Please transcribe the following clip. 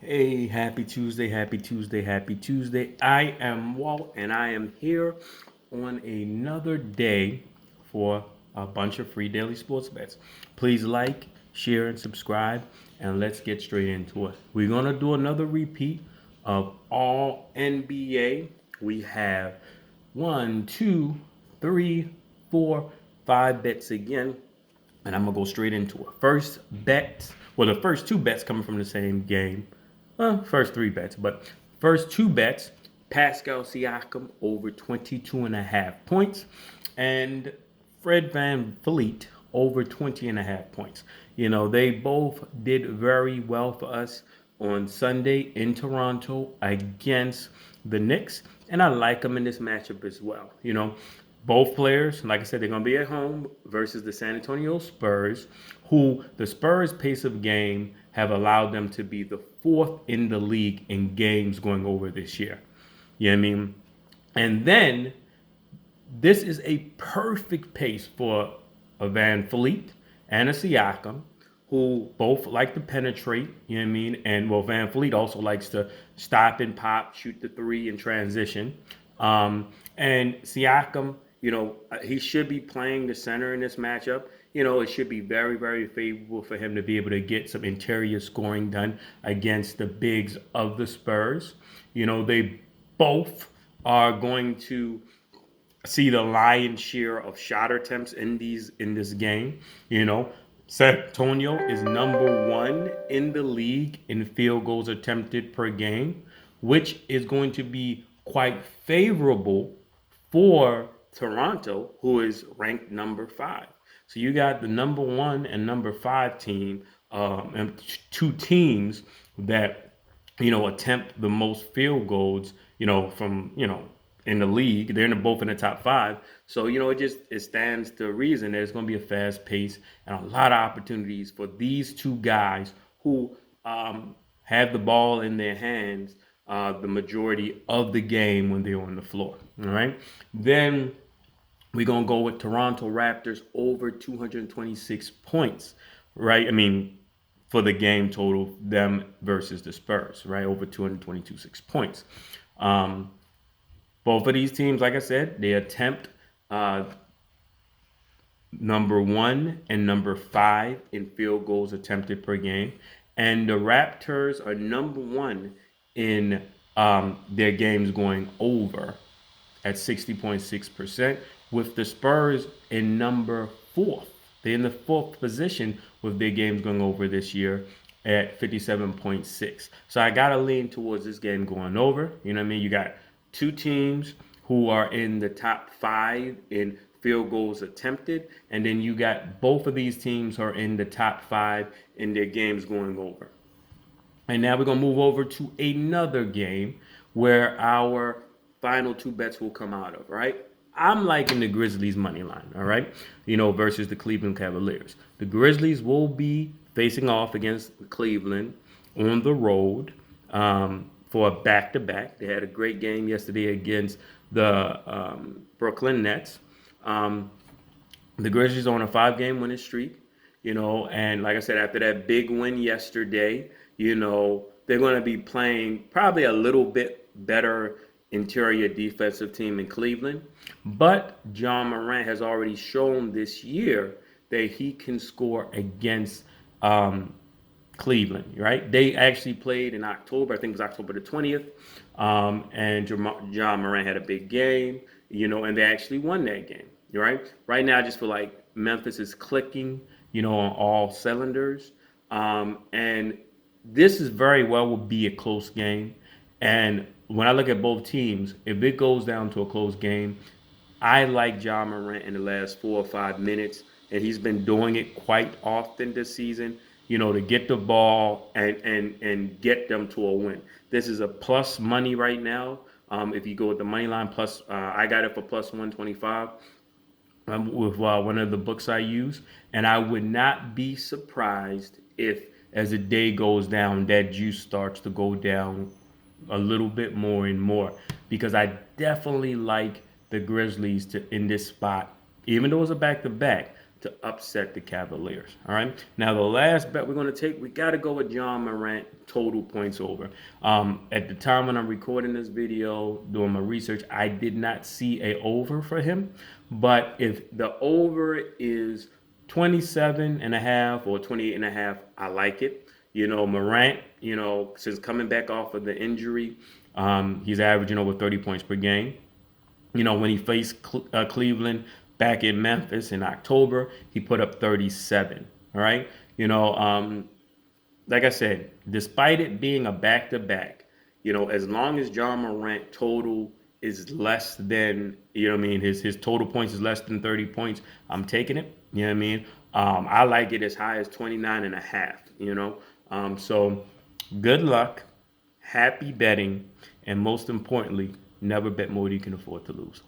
Hey, happy Tuesday, happy Tuesday, happy Tuesday. I am Walt and I am here on another day for a bunch of free daily sports bets. Please like, share, and subscribe, and let's get straight into it. We're going to do another repeat of all NBA. We have one, two, three, four, five bets again, and I'm gonna go straight into it. First bet, well, the first two bets coming from the same game. Well, first three bets, but first two bets: Pascal Siakam over 22 and a half points, and Fred Van Vliet over 20 and a half points. You know, they both did very well for us on Sunday in Toronto against the Knicks, and I like them in this matchup as well. You know, both players, like I said, they're going to be at home versus the San Antonio Spurs, who the Spurs' pace of game have allowed them to be the fourth in the league in games going over this year. You know what I mean? And then this is a perfect pace for a Van Fleet and a Siakam, who both like to penetrate, you know what I mean? And well, Van Fleet also likes to stop and pop, shoot the three in transition. And Siakam, he should be playing the center in this matchup. You know, it should be very, very favorable for him to be able to get some interior scoring done against the bigs of the Spurs. You know, they both are going to see the lion's share of shot attempts in this game. You know, San Antonio is number one in the league in field goals attempted per game, which is going to be quite favorable for Toronto, who is ranked number five. So you got the number one and number five team, and two teams that attempt the most field goals, from in the league. They're both in the top five. So it stands to reason there's going to be a fast pace and a lot of opportunities for these two guys who have the ball in their hands the majority of the game when they're on the floor. All right. Then we're going to go with Toronto Raptors over 226 points, right? I mean, for the game total, them versus the Spurs, right? Over 222 points. Um, Both of these teams, like I said, they attempt uh, number one and number five in field goals attempted per game. And the Raptors are number one in their games going over at 60.6%, with the Spurs in number fourth. They're in the fourth position with their games going over this year at 57.6. So I got to lean towards this game going over. You know what I mean? You got two teams who are in the top five in field goals attempted, and then you got both of these teams are in the top five in their games going over. And now we're going to move over to another game where our final two bets will come out of, right? I'm liking the Grizzlies money line, all right? Versus the Cleveland Cavaliers. The Grizzlies will be facing off against Cleveland on the road for a back-to-back. They had a great game yesterday against the Brooklyn Nets. The Grizzlies are on a five-game winning streak, and like I said, after that big win yesterday, they're going to be playing probably a little bit better interior defensive team in Cleveland. But John Morant has already shown this year that he can score against Cleveland, right? They actually played in October. I think it was October the 20th. And John Morant had a big game, and they actually won that game, right? Right now, I just feel like Memphis is clicking, on all cylinders. And this is very well would be a close game. And when I look at both teams, if it goes down to a close game, I like John Morant in the last 4 or 5 minutes, and he's been doing it quite often this season. To get the ball and get them to a win. This is a plus money right now. If you go with the money line plus, I got it for plus 125 with one of the books I use, and I would not be surprised if, as the day goes down, that juice starts to go down a little bit more and more, because I definitely like the Grizzlies to in this spot, even though it's a back to back. to upset the Cavaliers. All right. Now the last bet we're going to take, we got to go with John Morant total points over. At the time when I'm recording this video, doing my research, I did not see a over for him. But if the over is 27 and a half or 28 and a half, I like it. Morant, since coming back off of the injury, he's averaging over 30 points per game. When he faced Cleveland back in Memphis in October, he put up 37. All right. Like I said, despite it being a back to back, as long as John Morant total is less than, his total points is less than 30 points, I'm taking it. You know what I mean? I like it as high as 29 and a half. So good luck, happy betting, and most importantly, never bet more than you can afford to lose.